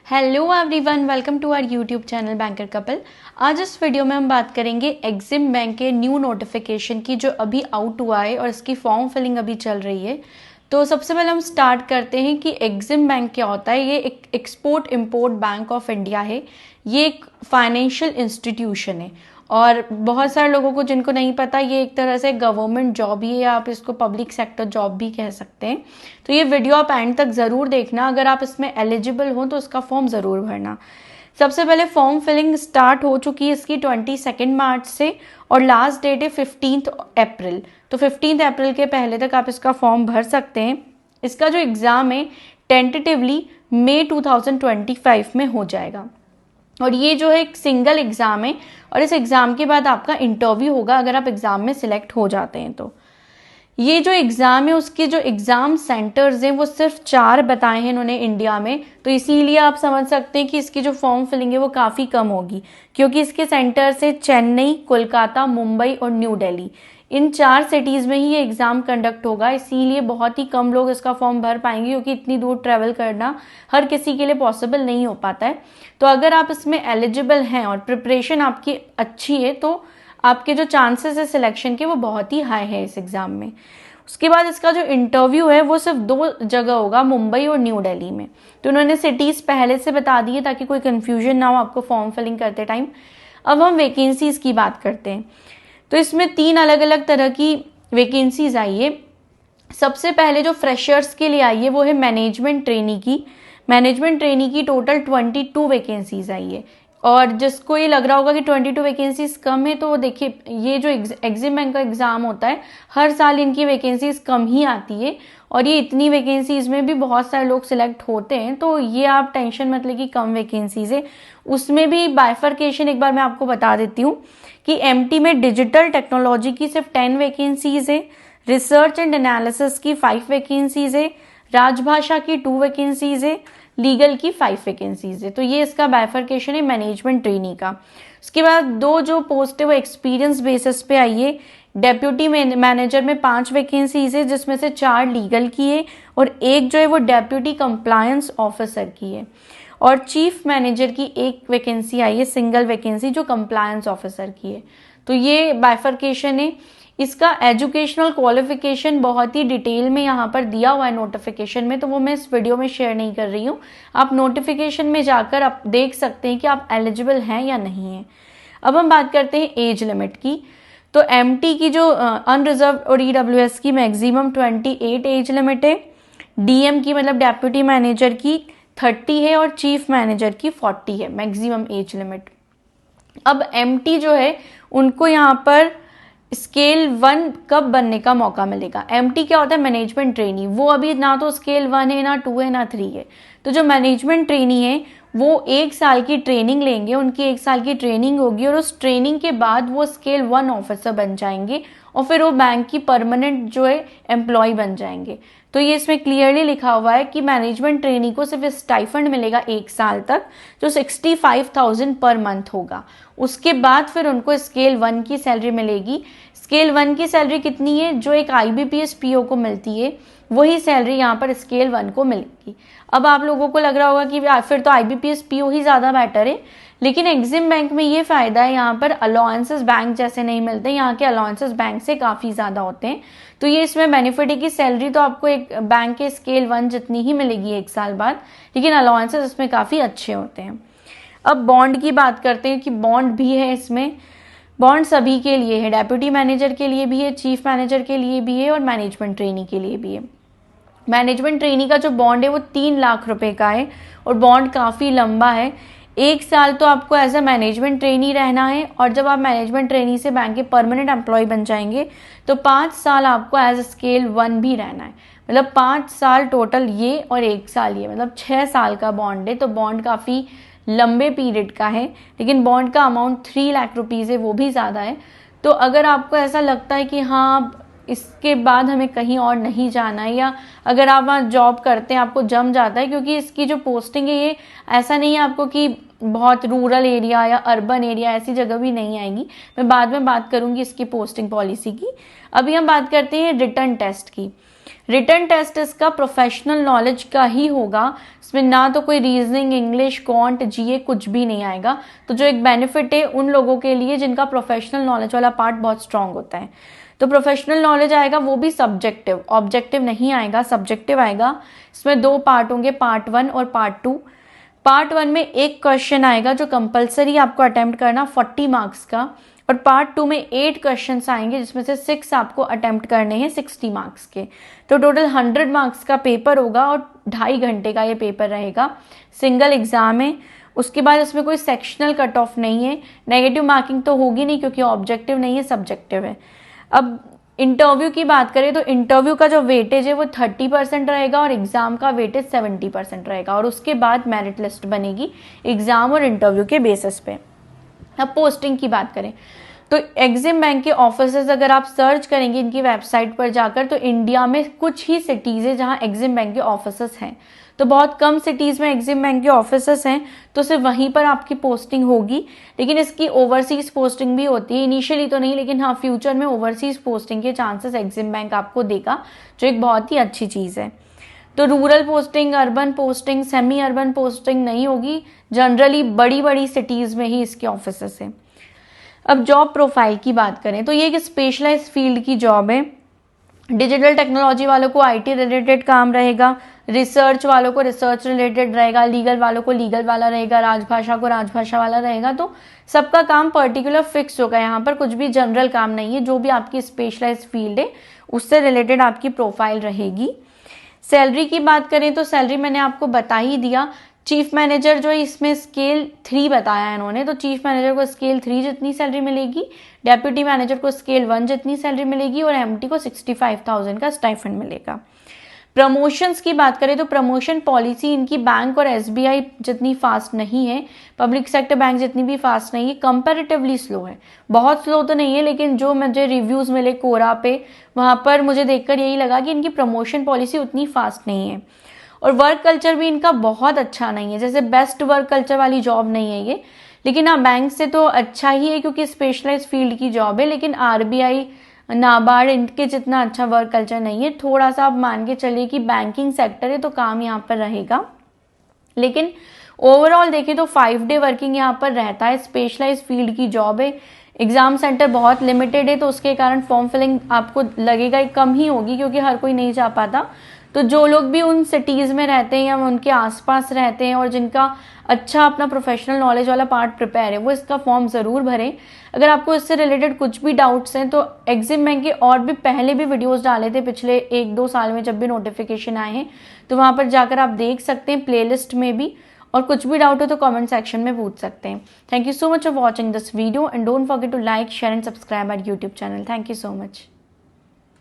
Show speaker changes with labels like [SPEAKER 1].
[SPEAKER 1] Hello everyone, welcome to our YouTube channel banker couple. आज इस video में हम बात करेंगे एग्जिम बैंक के न्यू नोटिफिकेशन की जो अभी आउट हुआ है और इसकी फॉर्म फिलिंग अभी चल रही है। तो सबसे पहले हम स्टार्ट करते हैं कि एग्जिम बैंक क्या होता है। ये एक export import bank of India है। ये एक फाइनेंशियल इंस्टीट्यूशन है और बहुत सारे लोगों को जिनको नहीं पता, ये एक तरह से गवर्नमेंट जॉब ही है या आप इसको पब्लिक सेक्टर जॉब भी कह सकते हैं। तो ये वीडियो आप एंड तक ज़रूर देखना। अगर आप इसमें एलिजिबल हो तो इसका फॉर्म ज़रूर भरना। सबसे पहले फॉर्म फिलिंग स्टार्ट हो चुकी है इसकी 22 मार्च से और लास्ट डेट है 15 अप्रैल। तो 15 अप्रैल के पहले तक आप इसका फॉर्म भर सकते हैं। इसका जो एग्ज़ाम है टेंटेटिवली मई 2025 में हो जाएगा और ये जो है एक सिंगल एग्ज़ाम है और इस एग्ज़ाम के बाद आपका इंटरव्यू होगा अगर आप एग्ज़ाम में सिलेक्ट हो जाते हैं तो। ये जो एग्ज़ाम है उसके जो एग्ज़ाम सेंटर्स हैं वो सिर्फ 4 बताए हैं इन्होंने इंडिया में। तो इसीलिए आप समझ सकते हैं कि इसकी जो फॉर्म फिलिंग है वो काफ़ी कम होगी, क्योंकि इसके सेंटर्स है चेन्नई, कोलकाता, मुंबई और न्यू दिल्ली। इन 4 सिटीज़ में ही ये एग्ज़ाम कंडक्ट होगा। इसीलिए बहुत ही कम लोग इसका फॉर्म भर पाएंगे, क्योंकि इतनी दूर ट्रैवल करना हर किसी के लिए पॉसिबल नहीं हो पाता है। तो अगर आप इसमें एलिजिबल हैं और प्रिपरेशन आपकी अच्छी है तो आपके जो चांसेस है सिलेक्शन के वो बहुत ही हाई है इस एग्ज़ाम में। उसके बाद इसका जो इंटरव्यू है वो सिर्फ 2 जगह होगा, मुंबई और न्यू दिल्ली में। तो उन्होंने सिटीज़ पहले से बता दी है ताकि कोई कन्फ्यूजन ना हो आपको फॉर्म फिलिंग करते टाइम। अब हम वैकेंसीज़ की बात करते हैं। तो इसमें 3 अलग अलग तरह की वैकेंसीज़ आई है। सबसे पहले जो फ्रेशर्स के लिए आई है वो है मैनेजमेंट ट्रेनी की। मैनेजमेंट ट्रेनी की टोटल 22 वैकेंसीज़ आई है। और जिसको ये लग रहा होगा कि 22 वैकेंसीज कम है, तो देखिए ये जो एग्जिम बैंक का एग्ज़ाम होता है हर साल इनकी वैकेंसीज कम ही आती है और ये इतनी वैकेंसीज में भी बहुत सारे लोग सिलेक्ट होते हैं। तो ये आप टेंशन मत लें कि कम वैकेंसीज है। उसमें भी बाइफर्केशन एक बार मैं आपको बता देती हूँ कि एमटी में डिजिटल टेक्नोलॉजी की सिर्फ 10 वैकेंसीज है, रिसर्च एंड एनालिसिस की 5 वैकेंसीज है, राजभाषा की 2 वैकेंसीज है, लीगल की 5 वैकेंसीज है। तो ये इसका बाइफर्केशन है मैनेजमेंट ट्रेनी का। उसके बाद 2 जो पोस्ट है वो एक्सपीरियंस बेसिस पे आई है। डेप्यूटी मैनेजर में 5 वैकेंसीज है, जिसमें से 4 लीगल की है और 1 जो है वो डेप्यूटी कंप्लायंस ऑफिसर की है। और चीफ मैनेजर की 1 वैकेंसी आई है, सिंगल वैकेंसी, जो कंप्लायंस ऑफिसर की है। तो ये बाइफर्केशन है। इसका एजुकेशनल क्वालिफिकेशन बहुत ही डिटेल में यहाँ पर दिया हुआ है नोटिफिकेशन में, तो वो मैं इस वीडियो में शेयर नहीं कर रही हूँ। आप नोटिफिकेशन में जाकर आप देख सकते हैं कि आप एलिजिबल हैं या नहीं हैं। अब हम बात करते हैं एज लिमिट की। तो एमटी की जो अनरिजर्व और ईडब्ल्यूएस की मैक्सिमम 28 एज लिमिट है, डीएम की मतलब डेप्यूटी मैनेजर की 30 है और चीफ मैनेजर की 40 है मैक्सिमम एज लिमिट। अब एमटी जो है उनको यहाँ पर स्केल 1 कब बनने का मौका मिलेगा। एमटी क्या होता है? Management trainee. वो अभी ना तो स्केल 1 है, ना 2 है, ना 3 है। तो जो मैनेजमेंट ट्रेनी है वो 1 साल की ट्रेनिंग लेंगे, उनकी 1 साल की ट्रेनिंग होगी और उस ट्रेनिंग के बाद वो स्केल 1 ऑफिसर बन जाएंगे और फिर वो बैंक की परमानेंट जो है एम्प्लॉय बन जाएंगे। तो ये इसमें क्लियरली लिखा हुआ है कि मैनेजमेंट ट्रेनी को सिर्फ स्टाइफंड मिलेगा 1 साल तक, जो 65,000 पर मंथ होगा। उसके बाद फिर उनको स्केल 1 की सैलरी मिलेगी। स्केल 1 की सैलरी कितनी है? जो एक आईबीपीएस पीओ को मिलती है वही सैलरी यहाँ पर स्केल 1 को मिलेगी। अब आप लोगों को लग रहा होगा कि फिर तो आईबीपीएस पीओ ही ज़्यादा बेटर है, लेकिन एग्जिम बैंक में ये फ़ायदा है, यहाँ पर अलाउंसेस बैंक जैसे नहीं मिलते। यहाँ के अलाउंसेस बैंक से काफ़ी ज़्यादा होते हैं। तो ये इसमें बेनिफिट है कि सैलरी तो आपको एक बैंक के स्केल 1 जितनी ही मिलेगी 1 साल बाद, लेकिन अलाउंसेस इसमें काफ़ी अच्छे होते हैं। अब बॉन्ड की बात करते हैं कि बॉन्ड भी है इसमें। बॉन्ड सभी के लिए है, डेप्यूटी मैनेजर के लिए भी है, चीफ मैनेजर के लिए भी है और मैनेजमेंट ट्रेनी के लिए भी है। मैनेजमेंट ट्रेनी का जो बॉन्ड है वो 3 लाख रुपए का है और बॉन्ड काफ़ी लंबा है। 1 साल तो आपको एज अ मैनेजमेंट ट्रेनी रहना है और जब आप मैनेजमेंट ट्रेनी से बैंक के परमानेंट एम्प्लॉय बन जाएंगे तो 5 साल आपको एज स्केल 1 भी रहना है। मतलब 5 साल टोटल ये और 1 साल ये, मतलब 6 साल का बॉन्ड है। तो बॉन्ड काफ़ी लंबे पीरियड का है, लेकिन बॉन्ड का अमाउंट 3 लाख रुपीज़ है, वो भी ज़्यादा है। तो अगर आपको ऐसा लगता है कि हाँ इसके बाद हमें कहीं और नहीं जाना है, या अगर आप वहाँ जॉब करते हैं आपको जम जाता है, क्योंकि इसकी जो पोस्टिंग है ये ऐसा नहीं है आपको कि बहुत रूरल एरिया या अर्बन एरिया ऐसी जगह भी नहीं आएंगी। मैं बाद में बात करूँगी इसकी पोस्टिंग पॉलिसी की। अभी हम बात करते हैं रिटन टेस्ट की। रिटन टेस्ट इसका प्रोफेशनल नॉलेज का ही होगा, इसमें ना तो कोई रीजनिंग, इंग्लिश, क्वांट, जीए कुछ भी नहीं आएगा। तो जो एक बेनिफिट है उन लोगों के लिए जिनका प्रोफेशनल नॉलेज वाला पार्ट बहुत स्ट्रांग होता है। तो प्रोफेशनल नॉलेज आएगा, वो भी सब्जेक्टिव, ऑब्जेक्टिव नहीं आएगा, सब्जेक्टिव आएगा। इसमें 2 पार्ट होंगे, पार्ट 1 और पार्ट 2। पार्ट 1 में एक क्वेश्चन आएगा जो कंपलसरी आपको अटेम्प्ट करना 40 मार्क्स का, और पार्ट 2 में 8 क्वेश्चंस आएंगे जिसमें से 6 आपको अटेम्प्ट करने हैं 60 मार्क्स के। तो टोटल 100 मार्क्स का पेपर होगा और 2.5 घंटे का ये पेपर रहेगा। सिंगल एग्जाम है। उसके बाद इसमें कोई सेक्शनल कट ऑफ नहीं है, नेगेटिव मार्किंग तो होगी नहीं क्योंकि ऑब्जेक्टिव नहीं है, सब्जेक्टिव है। अब इंटरव्यू की बात करें तो इंटरव्यू का जो वेटेज है वो 30% रहेगा और एग्जाम का वेटेज 70% रहेगा, और उसके बाद मेरिट लिस्ट बनेगी एग्जाम और इंटरव्यू के बेसिस पे। अब पोस्टिंग की बात करें तो एग्जिम बैंक के ऑफिसेज अगर आप सर्च करेंगे इनकी वेबसाइट पर जाकर, तो इंडिया में कुछ ही सिटीज है जहां एग्जिम बैंक के ऑफिसेज हैं। तो बहुत कम सिटीज में एग्जिम बैंक के ऑफिसेज हैं, तो सिर्फ वहीं पर आपकी पोस्टिंग होगी। लेकिन इसकी ओवरसीज पोस्टिंग भी होती है, इनिशियली तो नहीं, लेकिन हाँ फ्यूचर में ओवरसीज पोस्टिंग के चांसेस एग्जिम बैंक आपको देगा, जो एक बहुत ही अच्छी चीज़ है। तो rural posting, urban posting, semi urban posting नहीं होगी, जनरली बड़ी बड़ी सिटीज में ही इसके ऑफिसेस हैं। अब जॉब प्रोफाइल की बात करें तो ये एक स्पेशलाइज फील्ड की जॉब है। डिजिटल टेक्नोलॉजी वालों को आईटी रिलेटेड काम रहेगा, रिसर्च वालों को रिसर्च रिलेटेड रहेगा, लीगल वालों को लीगल वाला रहेगा, राजभाषा को राजभाषा वाला रहेगा। तो सबका काम पर्टिकुलर फिक्स होगा, यहाँ पर कुछ भी जनरल काम नहीं है। जो भी आपकी स्पेशलाइज फील्ड है उससे रिलेटेड आपकी प्रोफाइल रहेगी। सैलरी की बात करें तो सैलरी मैंने आपको बता ही दिया। चीफ मैनेजर जो है इसमें स्केल 3 बताया है इन्होंने, तो चीफ मैनेजर को स्केल 3 जितनी सैलरी मिलेगी, डेप्यूटी मैनेजर को स्केल 1 जितनी सैलरी मिलेगी और एमटी को 65,000 का स्टाइफंड मिलेगा। प्रमोशंस की बात करें तो प्रमोशन पॉलिसी इनकी बैंक और एसबीआई जितनी फास्ट नहीं है, पब्लिक सेक्टर बैंक जितनी भी फास्ट नहीं है, कंपैरेटिवली स्लो है। बहुत स्लो तो नहीं है, लेकिन जो मुझे रिव्यूज मिले कोरा पे, वहां पर मुझे देखकर यही लगा कि इनकी प्रमोशन पॉलिसी उतनी फास्ट नहीं है। और वर्क कल्चर भी इनका बहुत अच्छा नहीं है, जैसे बेस्ट वर्क कल्चर वाली जॉब नहीं है ये। लेकिन हाँ बैंक से तो अच्छा ही है क्योंकि स्पेशलाइज फील्ड की जॉब है, लेकिन आरबीआई, नाबार्ड इनके जितना अच्छा वर्क कल्चर नहीं है। थोड़ा सा आप मान के चलिए कि बैंकिंग सेक्टर है तो काम यहाँ पर रहेगा, लेकिन ओवरऑल देखें तो 5 डे वर्किंग यहाँ पर रहता है। स्पेशलाइज फील्ड की जॉब है, एग्जाम सेंटर बहुत लिमिटेड है, तो उसके कारण फॉर्म फिलिंग आपको लगेगा कम ही होगी क्योंकि हर कोई नहीं जा पाता। तो जो लोग भी उन सिटीज में रहते हैं या उनके आसपास रहते हैं और जिनका अच्छा अपना प्रोफेशनल नॉलेज वाला पार्ट प्रिपेयर है, वो इसका फॉर्म जरूर भरें। अगर आपको इससे रिलेटेड कुछ भी डाउट्स हैं तो एग्जिम बैंक के और भी पहले भी वीडियोस डाले थे पिछले 1-2 साल में, जब भी नोटिफिकेशन आए हैं, तो वहां पर जाकर आप देख सकते हैं प्लेलिस्ट में भी। और कुछ भी डाउट हो तो कमेंट सेक्शन में पूछ सकते हैं। Thank you so much for watching this video and don't forget to like, share and subscribe our YouTube channel. Thank you so much.